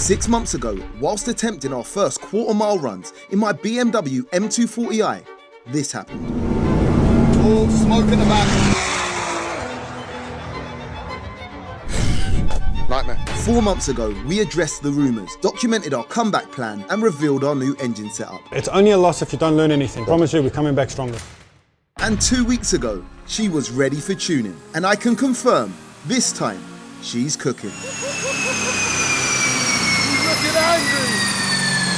6 months ago, whilst attempting our first quarter-mile runs in my BMW M240i, this happened. Oh, smoke in the back. Nightmare. 4 months ago, we addressed the rumours, documented our comeback plan and revealed our new engine setup. It's only a loss if you don't learn anything. Promise you, we're coming back stronger. And 2 weeks ago, she was ready for tuning. And I can confirm, this time, she's cooking. Looking angry.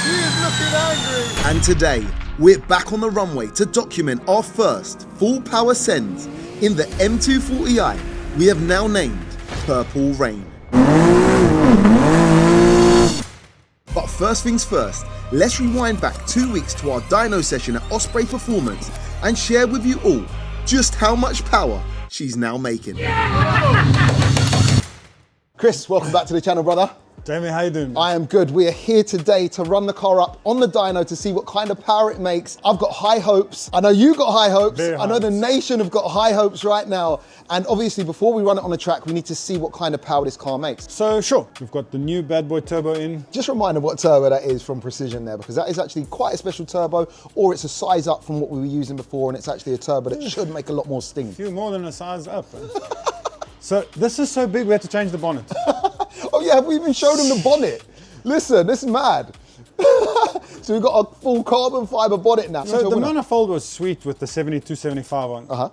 She is looking angry. And today, we're back on the runway to document our first full power sends in the M240i we have now named Purple Rain. But first things first, let's rewind back 2 weeks to our dyno session at OSPREY Performance and share with you all just how much power she's now making. Chris, welcome back to the channel, brother. Jamie, how you doing? I am good. We are here today to run the car up on the dyno to see what kind of power it makes. I've got high hopes. I know you got high hopes. I know the nation have got high hopes right now. And obviously, before we run it on the track, we need to see what kind of power this car makes. So sure, we've got the new bad boy turbo in. Just remind them what turbo that is from Precision there, because that is actually quite a special turbo, or it's a size up from what we were using before, and it's actually a turbo that should make a lot more sting. A few more than a size up. So this is so big, we had to change the bonnet. Oh yeah, have we even showed them the bonnet? Listen, this is mad. So we've got a full carbon fiber bonnet now. So the manifold was sweet with the 7275 on.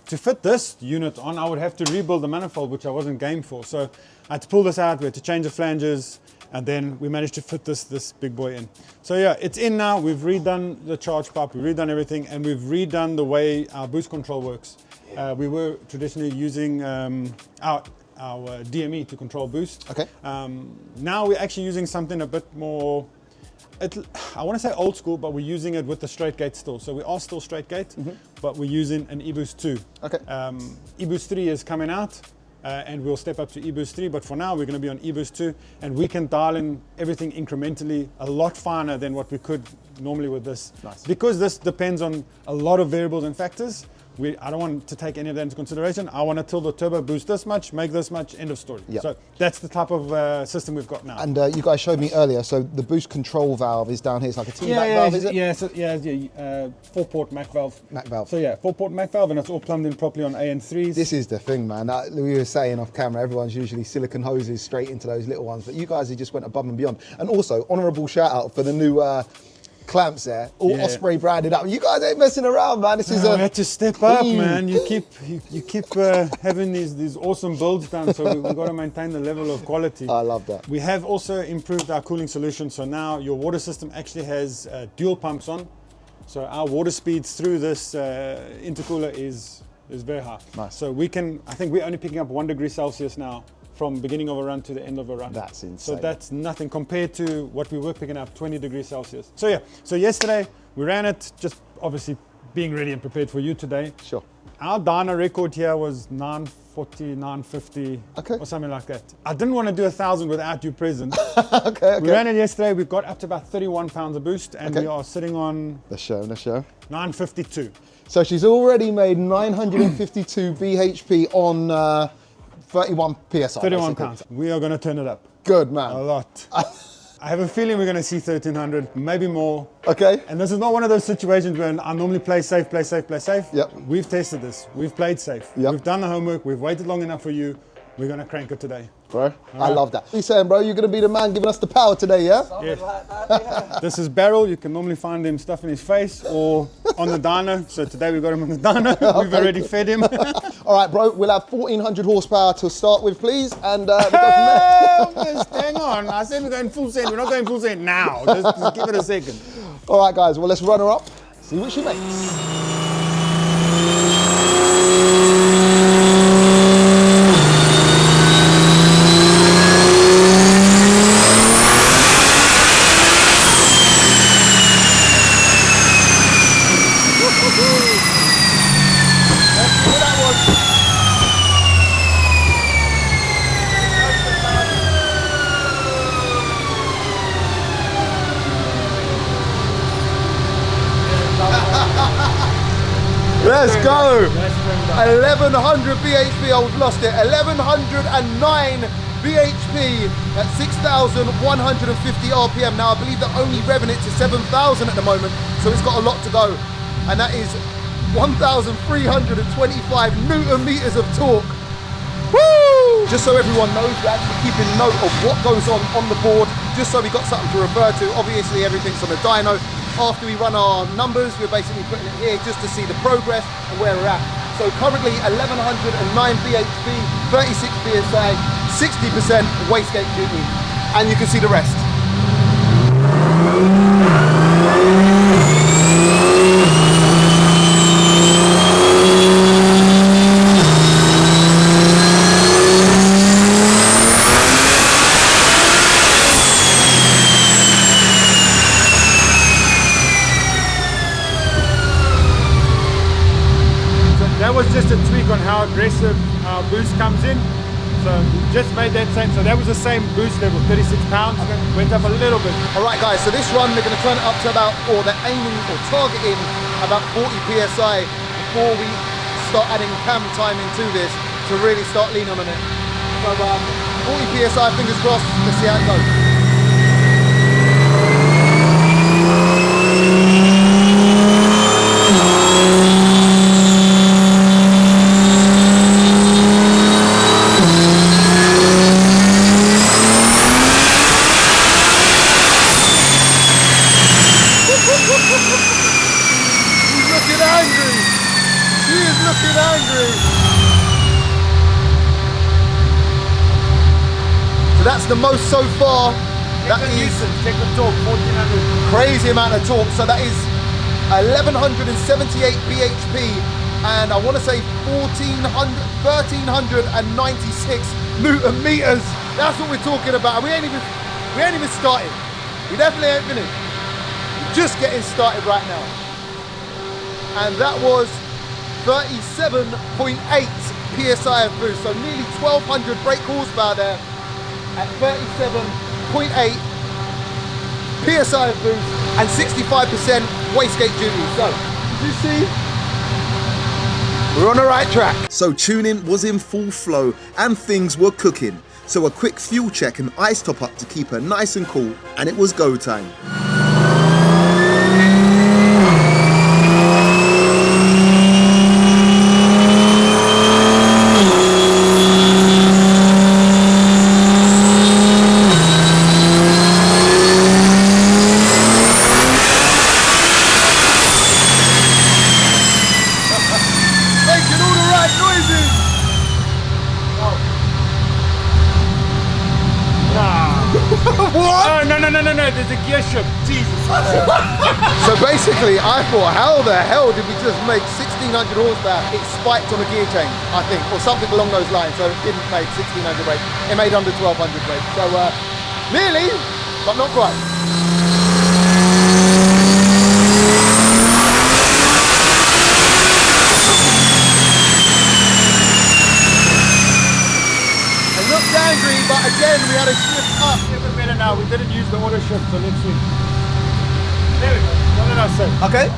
To fit this unit on, I would have to rebuild the manifold, which I wasn't game for. So I had to pull this out, we had to change the flanges, and then we managed to fit this big boy in. So yeah, it's in now. We've redone the charge pipe, we've redone everything, and we've redone the way our boost control works. We were traditionally using our DME to control boost. Okay. Now we're actually using something a bit more, I want to say old school, but we're using it with the straight gate still. So we are still straight gate, but we're using an eBoost 2. Okay. eBoost 3 is coming out, and we'll step up to eBoost 3, but for now we're going to be on eBoost 2, and we can dial in everything incrementally a lot finer than what we could normally with this. Nice. Because this depends on a lot of variables and factors, I don't want to take any of that into consideration. I want to tell the turbo boost this much, make this much, end of story. Yep. So that's the type of system we've got now. And you guys showed me earlier, so the boost control valve is down here. It's like a T-back valve, is it? Yeah, so, 4-port Mac valve. Mac valve. So yeah, 4-port Mac valve, and it's all plumbed in properly on AN3s. This is the thing, man. We were saying off camera, everyone's usually silicon hoses straight into those little ones, but you guys have just went above and beyond. And also, honourable shout out for the new clamps there, all OSPREY branded up. You guys ain't messing around, man. This is we had to step up, man. You keep having these awesome builds done, so we've got to maintain the level of quality. I love that. We have also improved our cooling solution, so now your water system actually has dual pumps on. So our water speeds through this intercooler is very high. Nice. So I think we're only picking up 1 degree Celsius now, from beginning of a run to the end of a run. That's insane. So that's nothing compared to what we were picking up, 20 degrees Celsius. So yeah, so yesterday we ran it, just obviously being ready and prepared for you today. Sure. Our dyno record here was 940, 950, or something like that. I didn't want to do 1,000 without you present. Okay. We ran it yesterday, we got up to about 31 pounds of boost, and we are sitting on... Let's show. 952. So she's already made 952 bhp on 31 PSI. 31 pounds. We are going to turn it up. Good, man. A lot. I have a feeling we're going to see 1,300, maybe more. Okay. And this is not one of those situations where I normally play safe. Yep. We've tested this. We've played safe. Yep. We've done the homework. We've waited long enough for you. We're going to crank it today. Bro, I love that. What are you saying, bro? You're going to be the man giving us the power today, yeah? Yes. This is Beryl. You can normally find him stuff in his face or on the dyno. So today we've got him on the dyno. We've already fed him. All right, bro. We'll have 1,400 horsepower to start with, please. And we'll go from there. Just hang on. I said we're going full send. We're not going full send now. Just give it a second. All right, guys. Well, let's run her up, see what she makes. Let's go. 1100 bhp. I've lost it. 1109 BHP at 6,150 RPM. Now I believe they're only revving it to 7,000 at the moment, so it's got a lot to go. And that is 1,325 Newton meters of torque. Woo! Just so everyone knows, we're actually keeping note of what goes on the board, just so we got something to refer to. Obviously everything's on the dyno. After we run our numbers, we're basically putting it here just to see the progress and where we're at. So currently 1,109 BHP, 36 PSI, 60% wastegate duty, and you can see the rest. That was just a tweak on how aggressive our boost comes in. So we just made that same, so that was the same boost level, 36 pounds, went up a little bit. All right guys, so this run, they're gonna turn it up to about, or they're aiming or targeting about 40 PSI before we start adding cam time into this to really start leaning on it. So 40 PSI, fingers crossed, let's see how it goes. So that's the most so far. That is check the torque, 1400. Crazy amount of torque. So that is 1,178 BHP, and I want to say 1,396 Newton meters. That's what we're talking about. We ain't even started. We definitely ain't finished. We're just getting started right now. And that was 37.8 PSI of boost, so nearly 1,200 brake horsepower there at 37.8 PSI of boost and 65% wastegate duty. So, did you see? We're on the right track. So tuning was in full flow and things were cooking. So a quick fuel check and ice top up to keep her nice and cool, and it was go time. No, there's a gear shift. Jesus. So basically, I thought, how the hell did we just make 1,600 horsepower? It spiked on a gear change, I think, or something along those lines. So it didn't make 1,600 brake. It made under 1,200 brake. So nearly, but not quite. It looked angry, but again, we had a shift up. Better now. We didn't use the auto shift, so let's see. There we go. What did I say? Okay,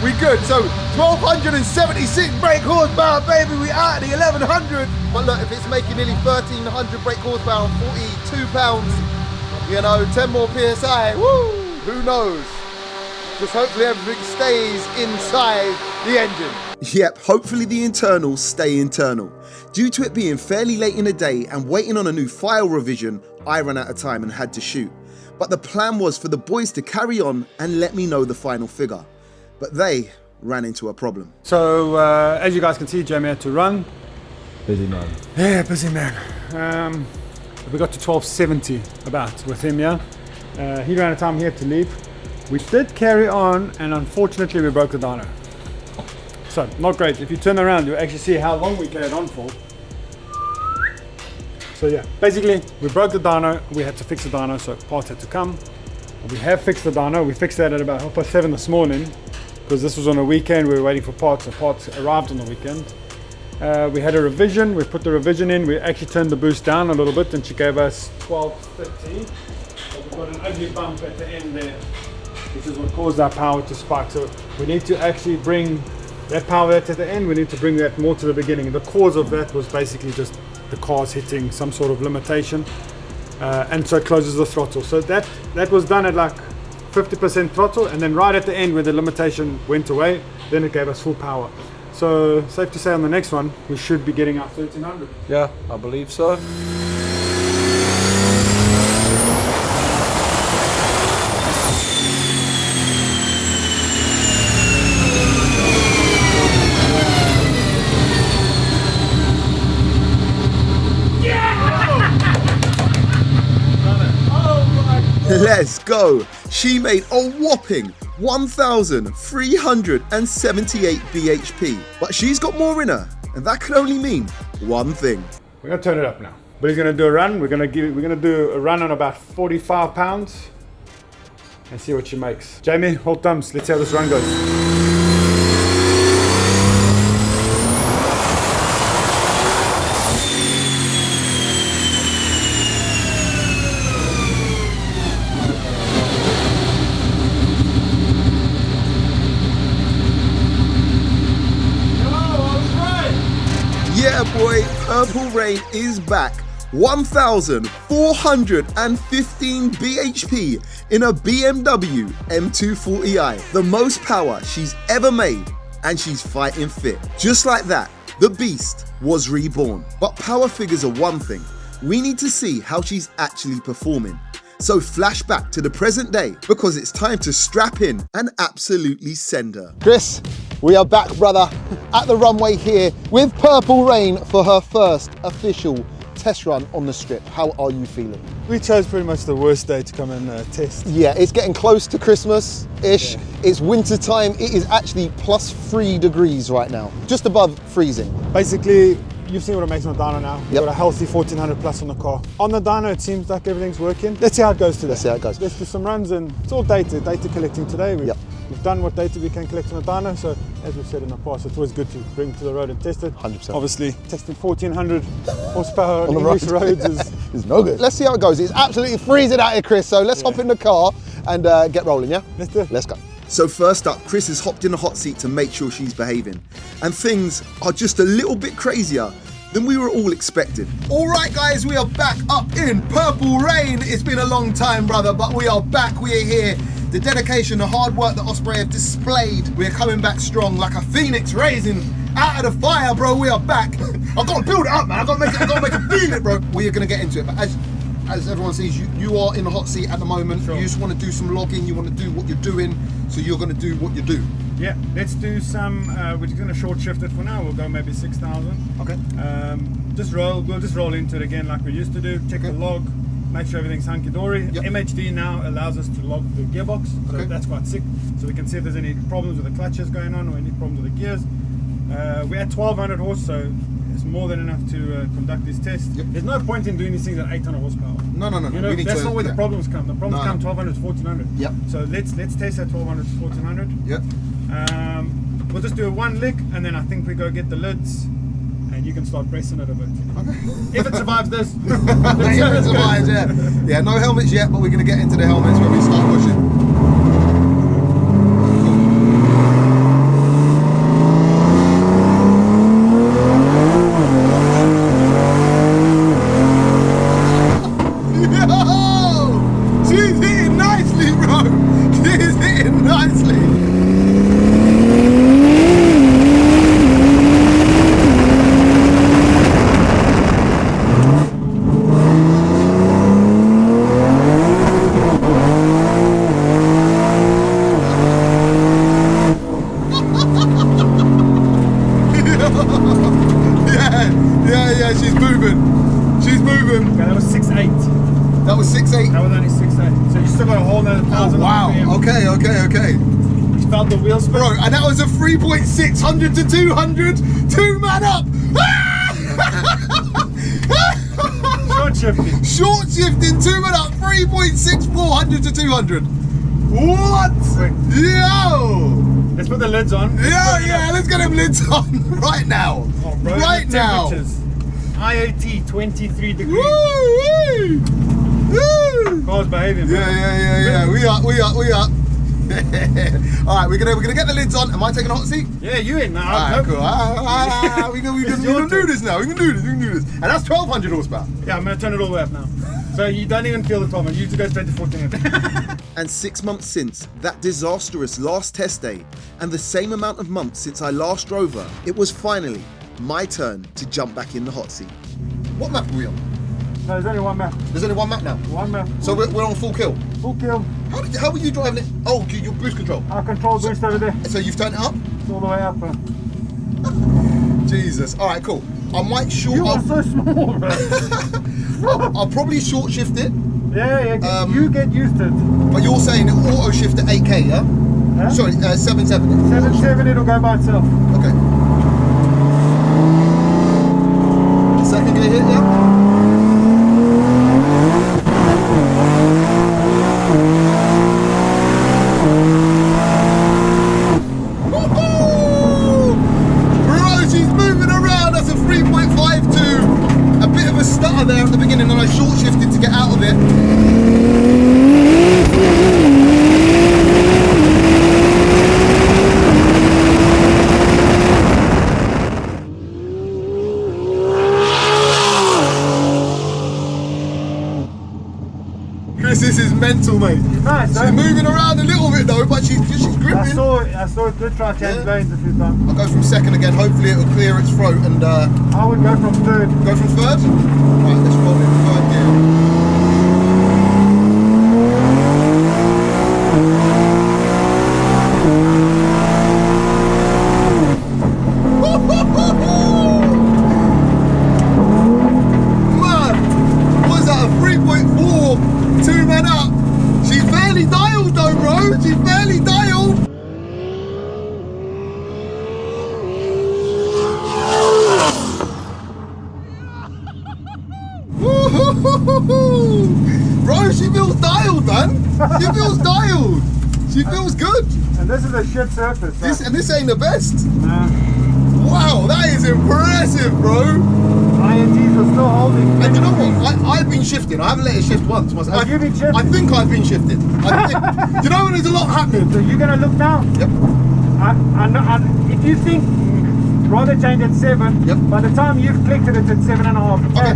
we good. So 1,276 brake horsepower, baby. We out of the 1,100. But look, if it's making nearly 1,300 brake horsepower and 42 pounds, you know, 10 more PSI. Woo! Who knows? Just hopefully everything stays inside the engine. Yep, hopefully the internals stay internal. Due to it being fairly late in the day and waiting on a new file revision, I ran out of time and had to shoot. But the plan was for the boys to carry on and let me know the final figure. But they ran into a problem. So, as you guys can see, Jamie had to run. Busy man. Yeah, busy man. We got to 1270 about with him, yeah? He ran out of time, he had to leave. We did carry on, and unfortunately we broke the dyno. So, not great. If you turn around, you'll actually see how long we carried on for. So yeah, basically we broke the dyno, we had to fix the dyno, so parts had to come. We have fixed the dyno, we fixed that at about 7:30 this morning, because this was on a weekend, we were waiting for parts, the parts arrived on the weekend. We had a revision, we put the revision in, we actually turned the boost down a little bit and she gave us 1250. So we've got an ugly bump at the end there, which is what caused our power to spike. So we need to actually bring that power that's at the end, we need to bring that more to the beginning. The cause of that was basically just the car's hitting some sort of limitation, and so it closes the throttle. So that was done at like 50% throttle, and then right at the end when the limitation went away, then it gave us full power. So safe to say on the next one we should be getting our 1300. Yeah, I believe so. Let's go! She made a whopping 1,378 bhp, but she's got more in her, and that can only mean one thing. We're gonna turn it up now. But he's gonna do a run. We're gonna do a run on about 45 pounds and see what she makes. Jamie, hold thumbs. Let's see how this run goes. Yeah boy, Purple Rain is back. 1,415 bhp in a BMW M240i. The most power she's ever made, and she's fighting fit. Just like that, the beast was reborn. But power figures are one thing. We need to see how she's actually performing. So flash back to the present day, because it's time to strap in and absolutely send her. Chris, we are back, brother, at the runway here with Purple Rain for her first official test run on the strip. How are you feeling? We chose pretty much the worst day to come and test. Yeah, it's getting close to Christmas-ish. Yeah. It's winter time. It is actually +3 degrees right now, just above freezing. Basically, you've seen what it makes on the dyno now. We've Yep. got a healthy 1400 plus on the car. On the dyno, it seems like everything's working. Let's see how it goes today. Let's see how it goes. Let's do some runs, and it's all data collecting today. We've done what data we can collect on the dyno, so as we've said in the past, it's always good to bring it to the road and test it. 100%. Obviously, testing 1400 horsepower on the English road. roads is no good. Let's see how it goes. It's absolutely freezing out here, Chris, so let's hop in the car and get rolling, yeah? Let's do it. Let's go. So first up, Chris has hopped in the hot seat to make sure she's behaving. And things are just a little bit crazier than we were all expecting. All right, guys, we are back up in Purple Rain. It's been a long time, brother, but we are back. We are here. The dedication, the hard work that Osprey have displayed. We're coming back strong like a phoenix rising out of the fire, bro. We are back. I've got to build it up, man. I've got to make it feel it, bro. We are going to get into it. But as everyone sees, you are in the hot seat at the moment. Sure. You just want to do some logging. You want to do what you're doing. So you're going to do what you do. Yeah, let's do some, we're just going to short shift it for now. We'll go maybe 6,000. Okay. We'll just roll into it again like we used to do. Check the log, make sure everything's hunky-dory. Yep. MHD now allows us to log the gearbox, so that's quite sick. So we can see if there's any problems with the clutches going on or any problems with the gears. We're at 1,200 horse, so it's more than enough to conduct this test. Yep. There's no point in doing these things at 800 horsepower. No. You know, that's not where the problems come. The problems come 1,200 to 1,400. Yep. So let's test at 1,200 to 1,400. Yep. We'll just do a one lick, and then I think we go get the lids, and you can start pressing it a bit. Okay. If it survives this. If it survives, yeah. Yeah, no helmets yet, but we're going to get into the helmets when we start pushing. She's hitting nicely, bro. She's hitting nicely. Yeah, she's moving. She's moving. Okay, that was 6.8. That was 6.8. That was only 6.8. So you still got a whole nother 1,000. Oh, wow. Okay. You felt the wheel spin? Bro, and that was a 3.6, 100 to 200. 2 man up. Short shifting. Short shifting, 2 man up, 3.6, 400 to 200. What? Quick. Yo. Let's put the lids on. Yeah, let's get them lids on right now. Oh, bro, right now. IoT 23 degrees. Woo! Car's behaving, bro. Yeah. We up. All right, we're gonna get the lids on. Am I taking a hot seat? Yeah, you in now. All right, cool. We can do this now. We can do this. And that's 1200 horsepower. Yeah, I'm gonna turn it all the way up now. So you don't even feel the 1200. You just go straight to 1400. And 6 months since that disastrous last test day, and the same amount of months since I last drove her, it was finally my turn to jump back in the hot seat. What map are we on? No, there's only one map. There's only one map now. One map. So we're on full kill. Full kill. How were you driving it? Oh, your boost control. Our control boost over there. So you've turned it up? It's all the way up. Jesus. All right, cool. I might short. You are so small, bro. I'll probably short shift it. Yeah. You get used to it. But you're saying it auto shift at 8K, yeah? Huh? Sorry, 7.7. 7.7, it'll go by itself. Okay. Second gear hit, yeah? There at the beginning, and I short shifted to get out of it. Chris, this is mental, mate. Nice. She's moving around a little bit though, but she's gripping. I saw it did try to change lanes a few times. I'll go from second again. Hopefully it will clear its throat and. I would go from third. Go from third? Right, let's roll in third gear. Man, what is that, a 3.4, 2 men up? She's barely dialed though, bro. She's barely dialed. Bro, she feels dialed, man. She feels dialed. She feels good. And this is a shit surface. This ain't the best. Nah. Wow, that is impressive, bro. INGs are still holding. And you know what? I've been shifting. I haven't let it shift once. Have you been shifting? I think I've been shifting. Do you know when there's a lot happening? So you're gonna look now. Yep. If you think rather change at 7, yep. By the time you've clicked it, it's at 7.5. Okay.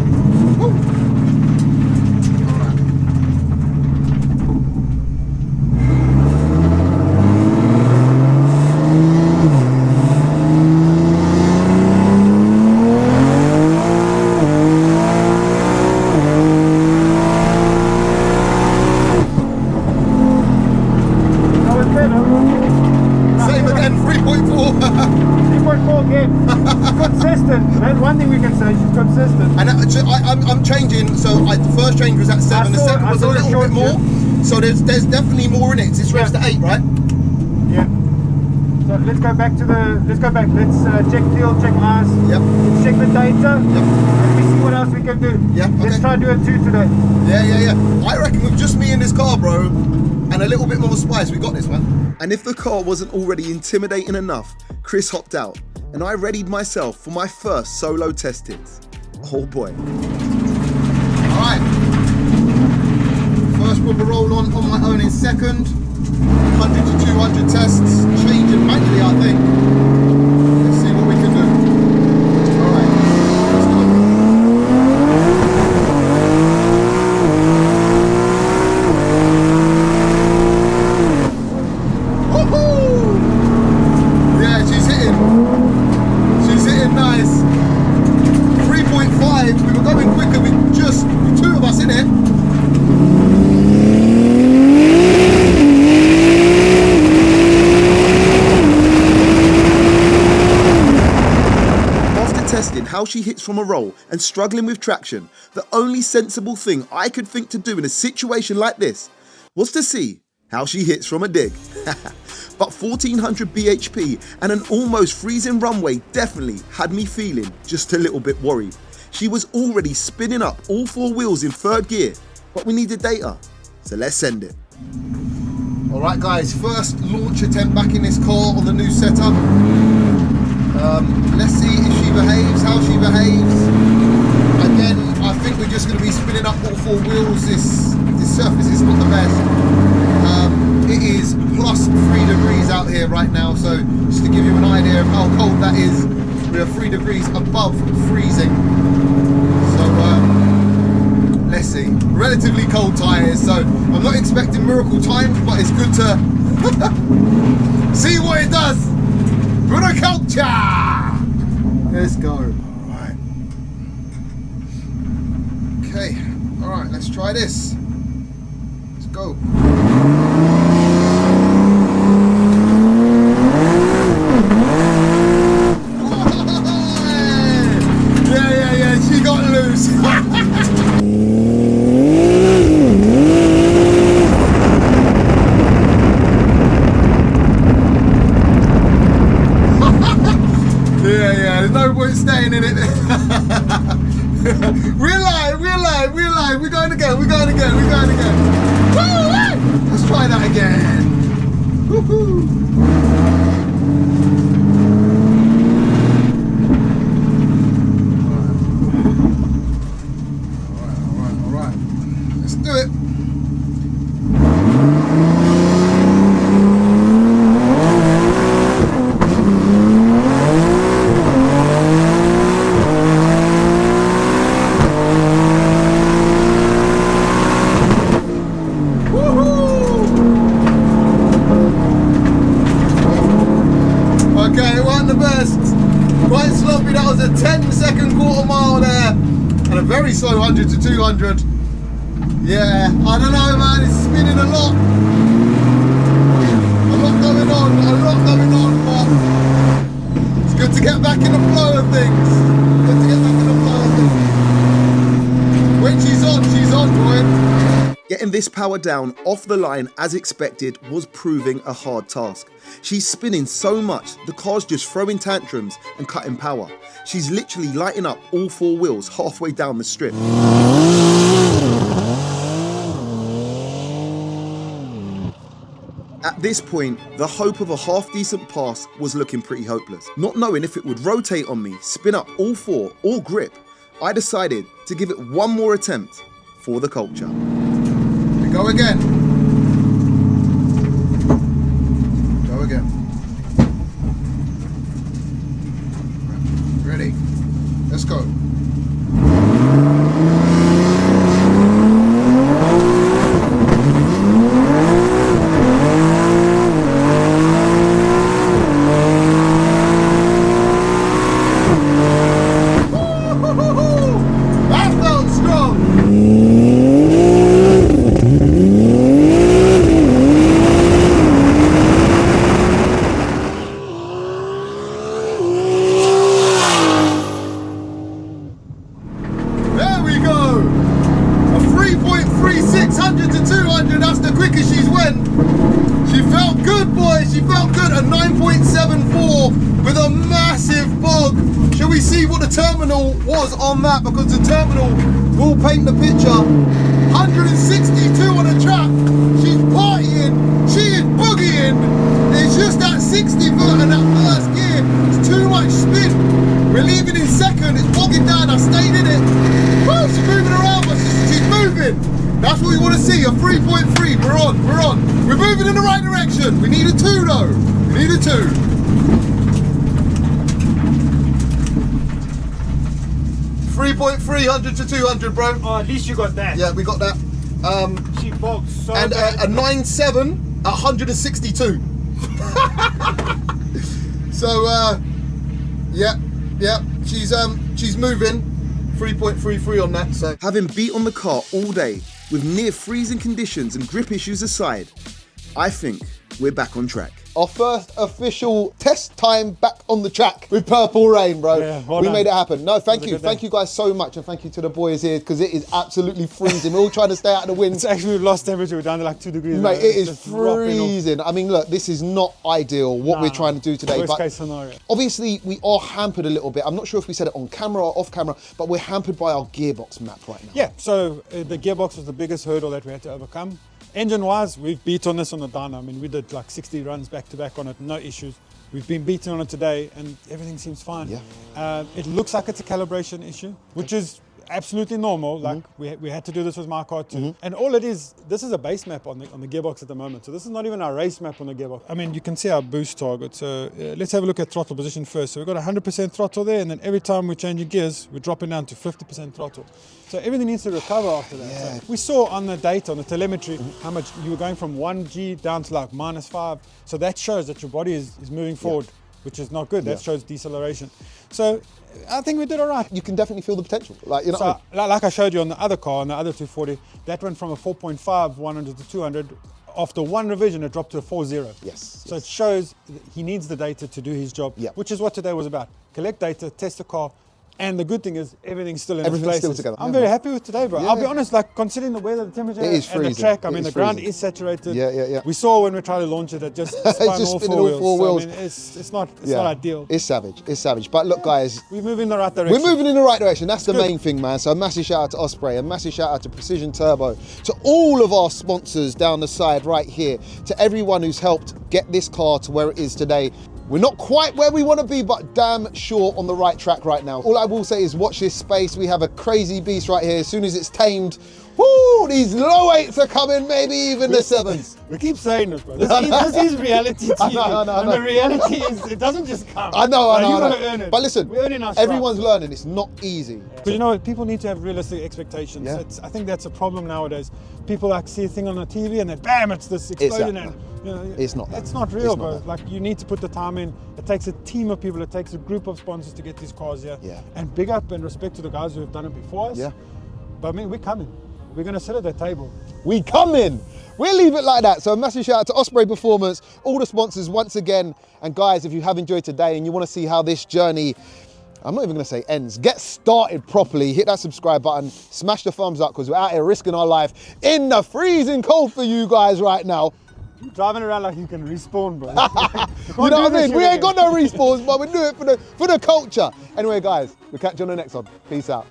Woo. That's one thing we can say, she's consistent. And I'm changing, so the first change was at 7, the second was a little bit more. So there's definitely more in it. This raised to 8, right? Yeah. So let's go back. Let's check fuel, check eyes. Yep. Let's check the data. Yep. Let me see what else we can do. Yeah. Okay. Let's try to do it 2 today. Yeah. I reckon with just me in this car, bro, and a little bit more spice, we got this, man. And if the car wasn't already intimidating enough, Chris hopped out and I readied myself for my first solo testings. Oh boy. Alright. First proper roll on my own in second. 100 to 200 tests, changing manually, I think. Let's see what we can do. Alright, let's go. Nice. 3.5. We were going quicker with just 2 of us in it. After testing how she hits from a roll and struggling with traction, the only sensible thing I could think to do in a situation like this was to see how she hits from a dig. But 1400 bhp and an almost freezing runway definitely had me feeling just a little bit worried. She was already spinning up all 4 wheels in 3rd gear, but we needed data, so let's send it. Alright guys, first launch attempt back in this car on the new setup. Let's see if she behaves, how she behaves. Again, I think we're just going to be spinning up all 4 wheels. This surface is not the best. It is plus here right now, so just to give you an idea of how cold that is, we are 3 degrees above freezing. So let's see, relatively cold tyres, so I'm not expecting miracle times, but it's good to see what it does. Bruno culture! Let's go. Alright. Okay, alright, let's try this. Let's go. Yeah, she got loose. Yeah, there's no point staying in it. We're live, we're going again. Woo-hoo! Let's try that again. Woohoo! All right. Let's do it. Okay, it wasn't the best. Quite sloppy, that was a 10-second quarter mile there. And a very slow 100 to 200. Yeah, I don't know, man, it's spinning a lot. A lot going on, but it's good to get back in the flow of things. When she's on, boy. Getting this power down off the line as expected was proving a hard task. She's spinning so much, the car's just throwing tantrums and cutting power. She's literally lighting up all 4 wheels halfway down the strip. At this point, the hope of a half-decent pass was looking pretty hopeless. Not knowing if it would rotate on me, spin up all 4, or grip, I decided to give it one more attempt for the culture. We go again. Ready? Let's go. That felt strong. There we go. A 3.36, 100 to 200. That's the quickest she's went. She felt good, boys. She felt good. A 9.74 with a massive bog. Shall we see what the terminal was on that? Because the terminal will paint the picture. 162 on the track. She's partying. She is boogieing. It's just that 60 foot and that first gear. It's too much spin. We're leaving in second. It's bogging down. I stayed in it. Woo, she's moving around, but she's moving. That's what we want to see. A 3.3. We're on. We're moving in the right direction. We need a 2 though. We need a 2. 3.3, 100 to 200, bro. Oh, at least you got that. Yeah, we got that. She bogged so And bad. a 9.7 at 162. So, yeah, she's moving. 3.33 on that, so. Having beat on the car all day, with near freezing conditions and grip issues aside, I think we're back on track. Our first official test time back on the track with Purple Rain, bro. Yeah, well we done. made it happen. No, thank It was a you. good Thank day. you guys so much, and thank you to the boys here, because it is absolutely freezing. We're all trying to stay out of the wind. It's actually we've lost temperature. We're down to like 2 degrees. Mate, now. it It's is just dropping off. freezing. I mean, look, this is not ideal, what we're Nah, trying to do today. Worst But case scenario. obviously, we are hampered a little bit. I'm not sure if we said it on camera or off camera, but we're hampered by our gearbox map right now. Yeah, so the gearbox was the biggest hurdle that we had to overcome. Engine-wise, we've beat on this on the dyno. I mean, we did like 60 runs back-to-back on it, no issues. We've been beaten on it today, and everything seems fine. Yeah. It looks like it's a calibration issue, which is absolutely normal. Like we had to do this with my car too. And all it is, this is a base map on the gearbox at the moment. So this is not even our race map on the gearbox. I mean, you can see our boost target. So let's have a look at throttle position first. So we've got 100% throttle there, and then every time we're changing gears, we're dropping down to 50% throttle. So everything needs to recover after that. Yeah. So we saw on the data, on the telemetry, how much you were going from 1G down to like -5. So that shows that your body is moving forward, which is not good. That shows deceleration. So I think we did all right. You can definitely feel the potential. Like, you know, So, like I showed you on the other car, on the other 240, that went from a 4.5, 100 to 200. After one revision, it dropped to a 4.0. Yes. So it shows that he needs the data to do his job, which is what today was about. Collect data, test the car, and the good thing is everything's still in its Everything's places. still together. I'm very happy with today, bro. I'll be honest, like considering the weather, the temperature, It is and the freezing. track, I It mean, is the ground freezing. is saturated. Yeah. We saw when we tried to launch it, it just spun just all spinning four all wheels. four wheels. So, I mean, it's not ideal. It's savage. It's savage. But look, guys, We're moving in the right direction. we're moving in the right direction. That's the good. main thing, man. So a massive shout out to Osprey, a massive shout out to Precision Turbo, to all of our sponsors down the side right here, to everyone who's helped get this car to where it is today. We're not quite where we want to be, but damn sure on the right track right now. All I will say is watch this space. We have a crazy beast right here. As soon as it's tamed, whoo, these low 8s are coming, maybe even the 7s. We keep saying this, bro. This is reality TV. I know. And the reality is, it doesn't just come. I know. You gotta earn it. But listen, We're earning our everyone's learning. It's not easy. But you know what? People need to have realistic expectations. Yeah. I think that's a problem nowadays. People like see a thing on the TV and then bam, it's this explosion. that, and you know, It's not that. It's not real, It's not bro. that. Like you need to put the time in. It takes a team of people. It takes a group of sponsors to get these cars here. Yeah. And big up and respect to the guys who have done it before us. Yeah. But I mean, we're coming. We're gonna sit at that table. We come in. We'll leave it like that. So a massive shout out to Osprey Performance, all the sponsors once again. And guys, if you have enjoyed today and you want to see how this journey, I'm not even going to say ends, get started properly, hit that subscribe button, smash the thumbs up because we're out here risking our life in the freezing cold for you guys right now. You're driving around like you can respawn, bro. You know what I mean? We ain't got no respawns, but we do it for the culture. Anyway, guys, we'll catch you on the next one. Peace out.